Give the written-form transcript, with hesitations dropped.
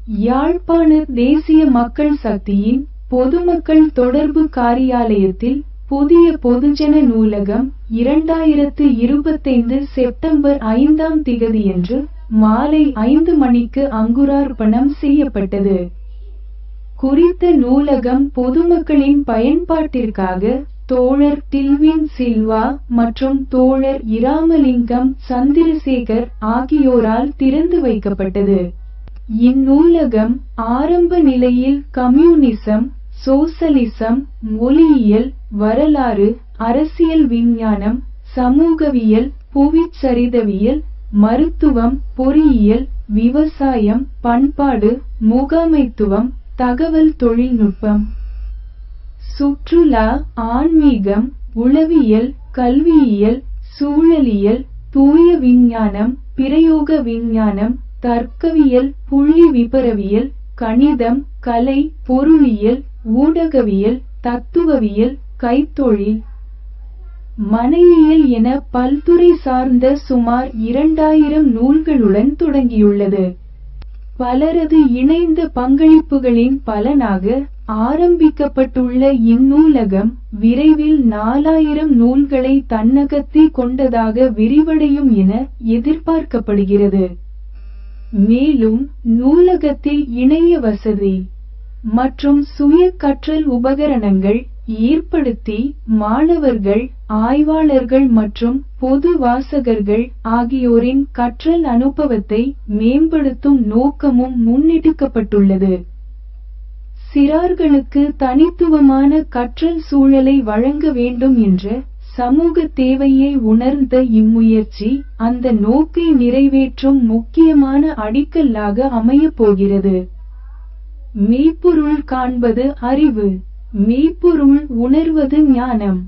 யாழ்ப்பாண தேசிய மக்கள் சக்தியின் பொதுமக்கள் தொடர்பு காரியாலயத்தில் புதிய பொதுஜன நூலகம் 2025 செப்டம்பர் 5ஆம் திகதியன்று மாலை 5 மணிக்கு அங்குரார்ப்பணம் செய்யப்பட்டது. குறித்த நூலகம் பொதுமக்களின் பயன்பாட்டிற்காக தோழர் டில்வின் சில்வா மற்றும் தோழர் இராமலிங்கம் சந்திரசேகர் ஆகியோரால் திறந்து வைக்கப்பட்டது. இந்நூலகம் ஆரம்ப நிலையில் கம்யூனிசம், சோசலிசம், மொழியியல், வரலாறு, அரசியல் விஞ்ஞானம், சமூகவியல், புவிச்சரிதவியல், மருத்துவம், பொறியியல், விவசாயம், பண்பாடு, முகாமைத்துவம், தகவல் தொழில்நுட்பம், சுற்றுலா, ஆன்மீகம், உளவியல், கல்வியியல், சூழலியல், தூய விஞ்ஞானம், பிரயோக விஞ்ஞானம், தர்க்கவியல், புள்ளி விபரவியல், கணிதம், கலை, பொருளியல், ஊடகவியல், தத்துவவியல், கைத்தொழில், மனையியல் என பல்துறை சார்ந்த சுமார் 2000 நூல்களுடன் தொடங்கியுள்ளது. பலரது இணைந்த பங்களிப்புகளின் பலனாக ஆரம்பிக்கப்பட்டுள்ள இந்நூலகம் விரைவில் 4000 நூல்களை தன்னகத்தே கொண்டதாக விரிவடையும் என எதிர்பார்க்கப்படுகிறது. மேலும் நூலகத்தில் இணைய வசதி மற்றும் சுய கற்றல் உபகரணங்கள் ஏற்படுத்தி மாணவர்கள், ஆய்வாளர்கள் மற்றும் பொது வாசகர்கள் ஆகியோரின் கற்றல் அனுபவத்தை மேம்படுத்தும் நோக்கமும் முன்னெடுக்கப்பட்டுள்ளது. சிறார்களுக்கு தனித்துவமான கற்றல் சூழலை வழங்க வேண்டும் என்ற சமூக தேவையை உணர்ந்த இம்முயற்சி அந்த நோக்கை நிறைவேற்றும் முக்கியமான அடிக்கல்லாக அமையப் போகிறது. மெய்ப்பொருள் காண்பது அறிவு, மெய்ப்பொருள் உணர்வது ஞானம்.